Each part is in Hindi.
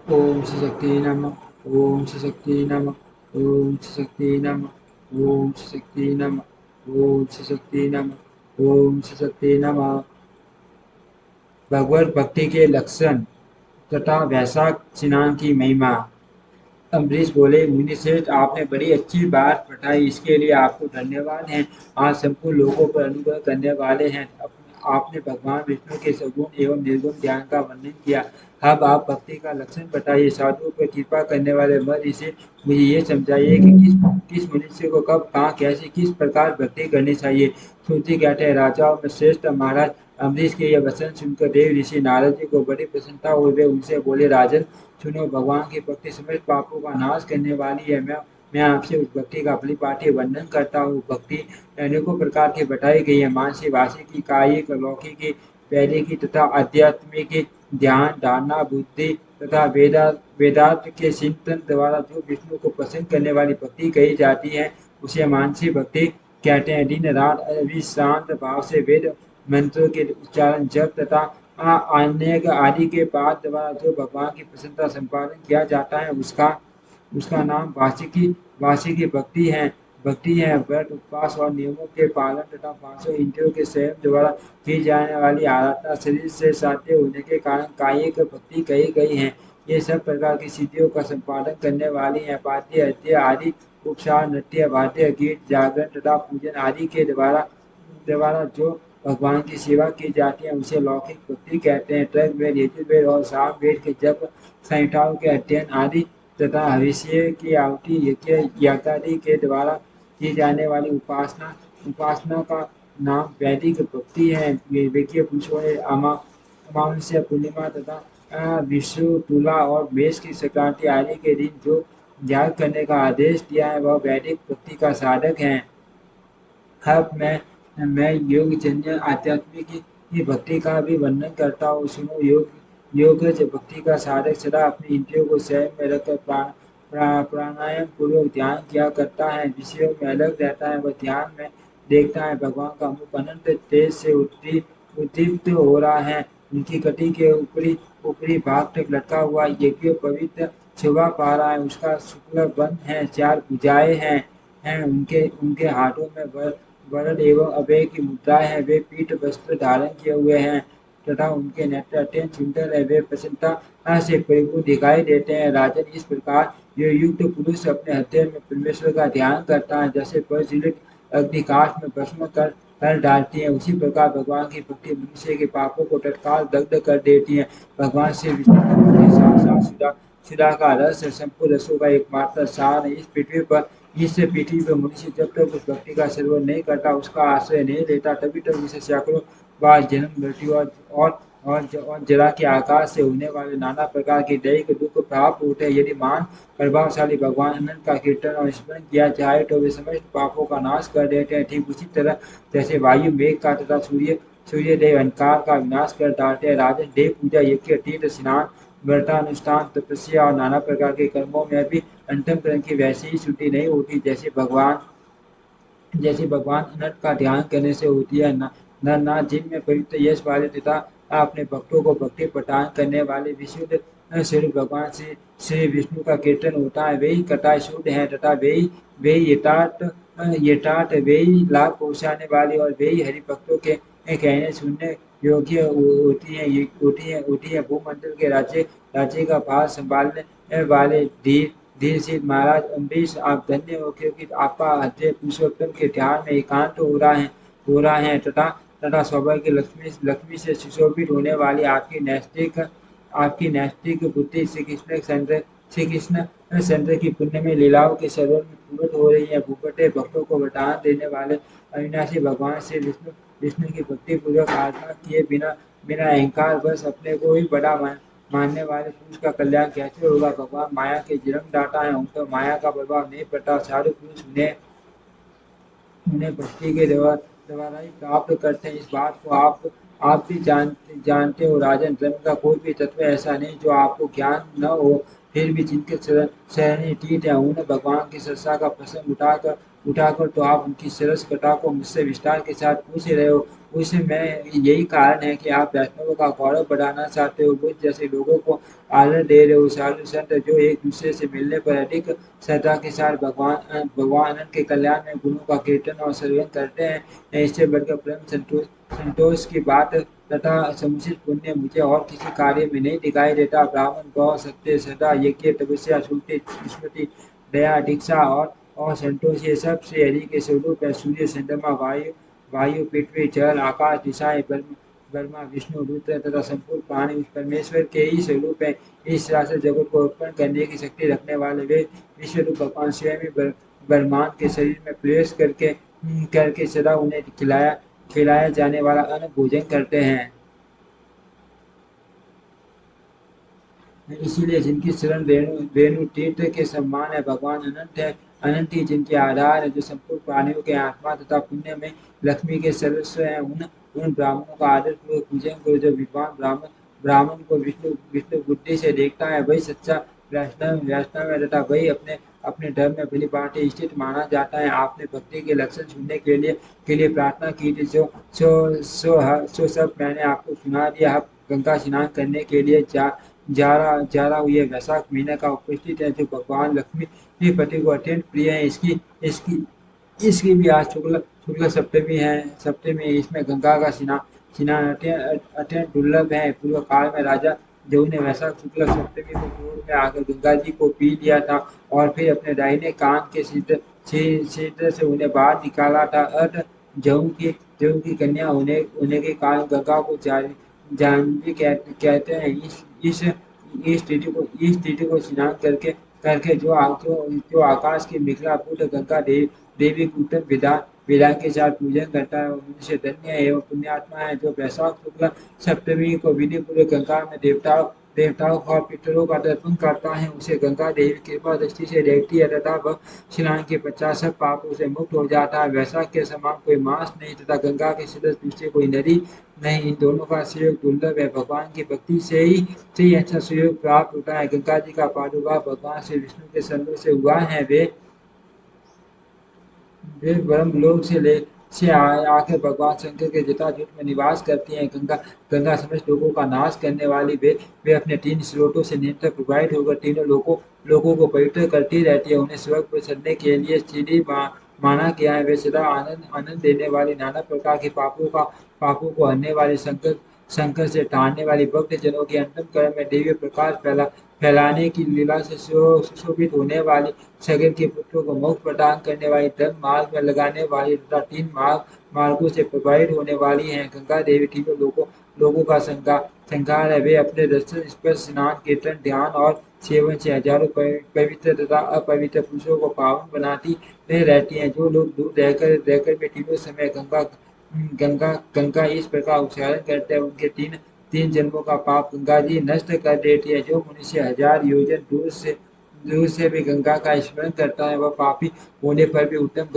ओम श्री शक्ति नमः। ओम श्री शक्ति नमः। ओम श्री शक्ति नमः। ओम श्री शक्ति नमः। ओम श्री शक्ति नमः। ओम श्री शक्ति नमः। भगवत भक्ति के लक्षण तथा वैशाख स्नान की महिमा। अम्बरीश बोले, मुनि श्रेष्ठ, आपने बड़ी अच्छी बात बताई, इसके लिए आपको धन्यवाद है। आज संपूर्ण लोगों पर अनुग्रह करने वाले हैं। आपने भगवान विष्णु के सगुण एवं निर्गुण ज्ञान का वर्णन किया। अब आप भक्ति का लक्षण बताइए। साधुओं पर कृपा करने वाले मत इसे मुझे ये समझाइए कि किस किस मनुष्य को कब कहाँ कैसे किस प्रकार भक्ति करनी चाहिए। सुनते कहते हैं, राजाओं में श्रेष्ठ महाराज अम्बरीश के यह वचन सुनकर देव ऋषि नारद जी को बड़ी प्रसन्नता हुई। वे उनसे बोले, राजन सुनो, भगवान की भक्ति समस्त पापों का नाश करने वाली है। मैं आपसे उस भक्ति का परिपाटी वर्णन करता हूँ। भक्ति अनेकों प्रकार की बताई गई है। मानसिक, वाचिक की, कायिक, लौकिक, वैदिक तथा आध्यात्मिक, ध्यान, धारणा, बुद्धि तथा वेदांत के चिंतन द्वारा जो विष्णु को प्रसन्न करने वाली भक्ति कही जाती है, उसे मानसिक भक्ति कहते हैं। दिन रात अविश्रांत भाव से वेद मंत्रों के उच्चारण, जप तथा अनेक आदि के पाठ द्वारा जो भगवान की प्रसन्नता संपादन किया जाता है, उसका उसका नाम वार्षिकी वार्षिकी भक्ति है। व्रत, उपवास और नियमों के पालन तथा पांचों इंद्रियों के संयम द्वारा की जाने वाली आराधना शरीर से साध्य होने के कारण कायिक भक्ति कही गई है। ये सब प्रकार की सिद्धियों का संपादन करने वाली है। वाद्य, अद्य आदि उपचार, नृत्य, वाद्य, गीत, जागरण तथा पूजन आदि के द्वारा द्वारा जो भगवान की सेवा की जाती है, उसे लौकिक भक्ति कहते हैं। तर्क वेद, यजुर्वेद और साम वेद के जप संहिताओं के अध्ययन आदि तथा हविष्य की आहुति, यज्ञ यागादि के द्वारा की जाने वाली उपासना उपासना का नाम वैदिक भक्ति है। वैज्ञ पुरुषों ने अमावस्या, पूर्णिमा तथा विषु, तुला और मेष की संक्रांति आदि के दिन जो याग करने का आदेश दिया है, वह वैदिक भक्ति का साधक है। अब मैं योगजन्य आध्यात्मिक की भक्ति का भी वर्णन करता हूँ। सुनो, योग भक्ति का साधक सदा अपनी इंद्रियों को संयम में रखकर प्राणायाम पूर्वक ध्यान किया करता है। विषयों में अलग रहता है। वह ध्यान में देखता है भगवान का मुख अनंत तेज से उद्दीप्त हो रहा है। उनकी कटी के ऊपरी ऊपरी भाग तक लटका हुआ यज्ञ पवित्र शोभा पा रहा है। उसका शुक्ल बंध है, चार भुजाएं हैं। उनके उनके हाथों में वरद एवं अभय की मुद्राएं हैं। वे पीठ वस्त्र धारण किए हुए हैं तथा उनके नेत्र अत्यंत सुंदर है। वे प्रसन्नता से परिपूर्ण दिखाई देते हैं। राजन, इस प्रकार जो युक्त पुरुष अपने हृदय में परमेश्वर का ध्यान करता है, जैसे प्रज्वलित अग्निकाश में भस्म कर डालती है, उसी प्रकार भगवान की भक्ति मनुष्य के पापों को तत्काल दग्ध कर देती है। भगवान से विष्णु की भक्ति साक्षात सुधा का रस है, संपूर्ण रसों का एकमात्र सार है। इस पृथ्वी पर मनुष्य जब तक उस भक्ति का सेवन नहीं करता, उसका आश्रय नहीं लेता, तभी तक उसे सैकड़ों बार जन्म, मृत्यु और जरा के आकाश से होने वाले नाना प्रकार के दैहिक दुख प्राप्त होते हैं। यदि मान प्रभावशाली भगवान अनंत का कीर्तन और स्मरण किया जाए, तो वे समस्त पापों का नाश कर देते हैं। ठीक उसी तरह जैसे वायु मेघ का तथा सूर्यदेव अंधकार का विनाश कर डालते हैं। राजन, देव पूजा, यज्ञ, तीर्थ स्नान, व्रतानुष्ठान, तपस्या और नाना प्रकार के कर्मों में भी अंतःकरण की वैसी ही शुद्धि नहीं होती जैसे भगवान अनंत का ध्यान करने से होती है। न जिनमें पवित्र यश वाले तथा अपने भक्तों को भक्ति प्रदान करने वाले विशुद्ध स्वरूप भगवान श्री विष्णु का कीर्तन होता है, वे ही कथा शुद्ध है तथा वे ही यथार्थ वे ही लाभ पहुँचाने वाले और वे ही हरि भक्तों के कहने सुनने योग्य होती है। भूमंडल के राज्य का भार संभालने वाले धीर धीर से महाराज अम्बरीश, आप धन्य हो, क्योंकि आपका हृदय पुरुषोत्तम के ध्यान में एकांत हो रहा है तथा सौभाग्य लक्ष्मी से सुशोभित होने वाली आपकी नैष्टिक बुद्धि श्री कृष्ण चंद्र की पुण्य में लीलाओं के सर्वन में पूर्ण हो रही है। भूपटे भक्तों को वरदान देने वाले अविनाशी भगवान श्री विष्णु की भक्ति पूर्वक आराधना किए बिना बिना अहंकार बस अपने को ही बड़ा मानने वाले पुरुष का कल्याण कैसे होगा। भगवान माया के जन्मदाता है, उन पर माया का प्रभाव नहीं पड़ता। साधु पुरुष उन्हें उन्हें भक्ति के द्वारा ही प्राप्त करते हैं। इस बात को आप भी जानते हो। राजन, धर्म का कोई भी तत्व ऐसा नहीं जो आपको ज्ञान न हो, फिर भी जिनके शरणी तीत है, उन्हें भगवान की सरसा का प्रसंग उठाकर, तो आप उनकी सरस कथा को मुझसे विस्तार के साथ पूछ रहे हो। उसे मैं यही कारण है कि आप वैष्णवों का गौरव बढ़ाना चाहते हो, बुद्ध जैसे लोगों को आदर दे रहे हो। साधु संत जो एक दूसरे से मिलने पर अधिक श्रद्धा के साथ भगवान अनंत के कल्याण में गुणों का कीर्तन और श्रवण करते हैं, इससे बढ़कर परम संतोष की बात तथा समुचित पुण्य मुझे और किसी कार्य में नहीं दिखाई देता। ब्राह्मण, गौ, सत्य, सदा, यज्ञ, तपस्या, श्रुति, स्मृति, दया, दीक्षा और संतोष, ये सब श्री हरि के स्वरूप है। सूर्य, चंद्रमा, वायु, पृथ्वी, जल, आकाश, दिशाएं, ब्रह्मा, विष्णु, रुद्र तथा संपूर्ण प्राणी उस परमेश्वर के ही स्वरूप है। इस तरह से जगत को उत्पन्न करने की शक्ति रखने वाले वे विश्वरूप भगवान स्वयं ही ब्रह्मांड के शरीर में प्रवेश करके सदा उन्हें खिलाया जाने वाला अन्न भोजन करते हैं। इसीलिए जिनकी शरण रेणु तीर्थ के सम्मान है, भगवान अनंत है, अनंत ही जिनके आधार है, जो संपूर्ण प्राणियों के आत्मा तथा पुण्य में लक्ष्मी के सदस्य हैं। उन ब्राह्मणों का आदर पूर्वक पूजन करो। जो विद्वान ब्राह्मण ब्राह्मण को विष्णु विष्णु बुद्धि से देखता है, वही सच्चा वैष्णव है तथा वही अपने अपने धर्म में भली भांति स्थित माना जाता है। आपने भक्ति के लक्षण सुनने के लिए प्रार्थना की थी, सो सब मैंने आपको सुना दिया। अब गंगा स्नान करने के लिए जा रहा हुई वैशाख महीने का उपस्थित है, जो भगवान लक्ष्मी के पति को अत्यंत प्रिय है। इसकी इसकी भी आज शुक्ल सप्तमी है। सप्तमी इसमें गंगा का स्नान अत्यंत दुर्लभ है। पूर्व काल में राजा जऊ ने वैशाख शुक्ल सप्तमी को क्रोध में आकर गंगा जी को पी लिया था और फिर अपने दाहिने कान के छिद्र से उन्हें बाहर निकाला था। अतः जऊ की कन्या होने के कारण गंगा को जानवी कहते हैं। इस तिथि को स्नान करके जो आकाश की मिथिला पुत्र गंगा देवी की उत्तम विधान के साथ पूजन करता है, वो मनुष्य धन्य एवं पुण्यात्मा है। जो वैशाख शुक्ल सप्तमी को विधि पूर्वक गंगा में देवताओं और पितरों का दर्पण करता है, उसे गंगा देवी कृपा दृष्टि से देखती है तथा वह स्नान के पश्चात सब पापों से मुक्त हो जाता है। वैशाख के समान कोई मास नहीं तथा गंगा के सदस्य दूसरे कोई नदी नहीं। इन दोनों का सहयोग दुर्लभ है। भगवान की भक्ति से ही अच्छा सहयोग प्राप्त होता है। गंगा जी का प्रादुर्भाव भगवान श्री विष्णु के सर्व से हुआ है। वे ब्रह्मलोक से आकर भगवान शंकर के जटाजूट में निवास करती हैं। गंगा समस्त लोगों का नाश करने वाली वे अपने 3 स्रोतों से निरंतर प्रवाहित होकर तीनों लोगों को पवित्र करती रहती है। उन्हें स्वर्ग पर चढ़ने के लिए सीढ़ी माना गया है। वे सदा आनंद देने वाली, नाना प्रकार के पापों को हरने वाली, शंकर से टालने वाली, भक्त जनों के अंतम कर्म में दिव्य प्रकाश फैलाने की लीला से सुशोभित होने वाली, सगर के पुत्रों को मोक्ष प्रदान करने वाली, धर्म मार्ग में लगाने वाली तथा 3 मार्गों से प्रभावित होने वाली हैं। गंगा देवी तीनों लोगों का संहार है। वे अपने दर्शन, स्पर्श, स्नान, कीर्तन, ध्यान और सेवन से हजारों पवित्र तथा अपवित्र पुरुषों को पावन बनाती रहती हैं। जो लोग दूर रहकर भी तीनों समय गंगा इस प्रकार उच्चारण करते हैं, उनके तीन जन्मों का पाप गंगा जी नष्ट कर देती है। जो मनुष्य 1000 योजन दूर से भी गंगा का स्मरण करता है, वह पापी होने पर भी उत्तम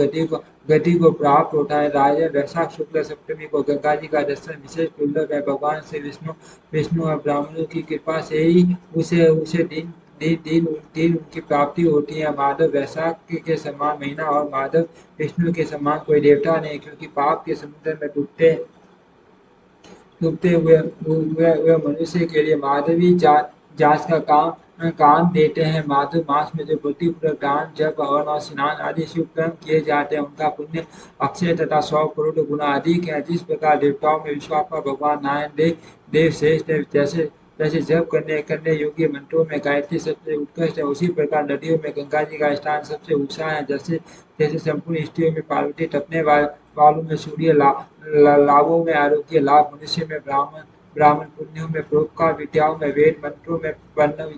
गति को प्राप्त होता है। राजा वैशाख शुक्ल सप्तमी को गंगा जी का दर्शन विशेष दुर्लभ है। भगवान से विष्णु और ब्राह्मणों की कृपा से ही उसे दिन उनकी प्राप्ति होती है। माधव वैशाख के समान महीना और माधव विष्णु के समान कोई देवता नहीं, क्योंकि पाप के समुद्र में डूबते हुए मनुष्य के लिए माधवी जांच का काम देते हैं। माधव मास में जो बुद्धिपूर्वक दान, जप, हवन और स्नान आदि शुभ कर्म किए जाते हैं, उनका पुण्य अक्षय तथा 100 करोड़ गुना अधिक है। जिस प्रकार देवताओं में विश्वात्मा भगवान नारायण देव श्रेष्ठ है, जैसे जप करने योग्य मंत्रों में गायत्री सबसे उत्कृष्ट है, उसी प्रकार नदियों में गंगा जी का स्थान सबसे ऊंचा है। जैसे संपूर्ण स्त्रियों में पार्वती, तपने वालों में सूर्य, लाभों में आरोग्य, लाभ, मनुष्य में ब्राह्मण, पुण्यों में परोपकार, विद्याओं में वेद, मंत्रों में वर्ण,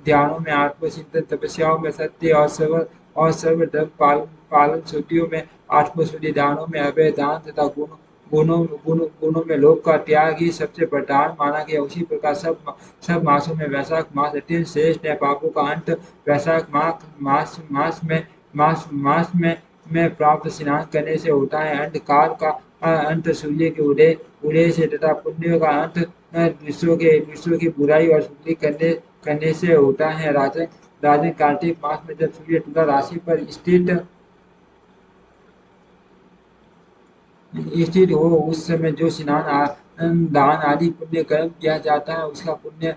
ध्यानों में आत्मचिंतन, तपस्याओं में सत्य और सर्व धर्म पालन, शुद्धियों में आत्मशुद्धि, दानों में अभय दान तथा गुणों में लोभ का त्याग ही सबसे प्रधान माना गया। उसी प्रकार सब मासों में वैशाख मास अत्यंत श्रेष्ठ है। पापों का अंत वैशाख मास में प्राप्त स्नान करने से होता है। अंधकार का अंत सूर्य के उदय से तथा पुण्यों का अंत दूसरों की बुराई और शुद्धि करने से होता है। राजन कार्तिक मास में जब सूर्य तुला राशि पर स्थित स्थित हो, उस समय जो स्नान दान आदि पुण्य कर्म किया जाता है उसका पुण्य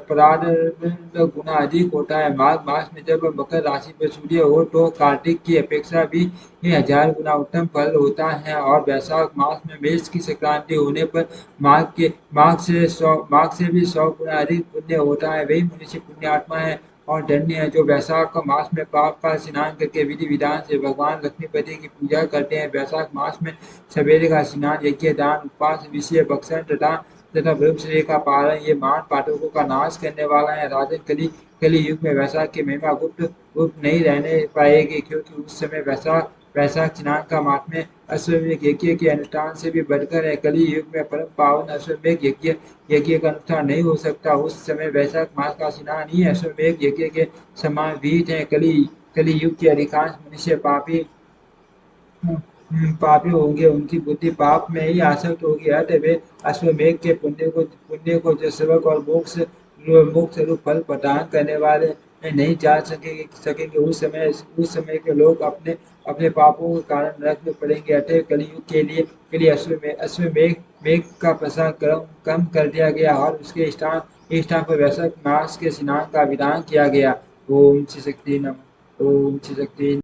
प्रारब्ध गुना अधिक होता है। माघ मास में जब मकर राशि पर सूर्य हो तो कार्तिक की अपेक्षा भी ये 1000 गुना उत्तम फल होता है। और वैशाख मास में मेष की संक्रांति होने पर माघ से भी 100 गुना अधिक पुण्य होता है। वही मनुष्य पुण्यात्मा है और धन्य है जो वैशाख का मास में पाप का स्नान करके विधि विधान से भगवान लक्ष्मीपति की पूजा करते हैं। वैशाख मास में सवेरे का स्नान, यज्ञ, दान, उपवास, विषय भक्षण तथा ब्रह्मचर्य का पालन ये महान पातकों का नाश करने वाला है। राजन कली युग में वैशाख की महिमा गुप्त नहीं रहने पाएगी, क्योंकि उस समय वैशाख स्नान का महात्म्य अश्वमेध यज्ञ के अनुष्ठान से भी बढ़कर है। कली युग में परम पावन अश्वमेध यज्ञ का अनुष्ठान नहीं हो सकता। उस समय वैशाख मास का स्नान ही अश्वमेध यज्ञ के समान विहित है। कली युग के अधिकांश मनुष्य पापी होंगे, उनकी बुद्धि पाप में ही आसक्त होगी, अतः वे अश्वमेध के पुण्य को जो सेवक और मोक्ष रूप फल प्रदान करने वाले नहीं जा सकेंगे। उस समय के लोग अपने अपने पापों के कारण नरक में पड़ेंगे। अतः कलयुग के लिए अश्वमेध मेघ का प्रसार कम कर दिया गया और उसके स्थान पर वैशाख मास के स्नान का विधान किया गया। ओम श्री शक्ति नमः। ओम श्री शक्ति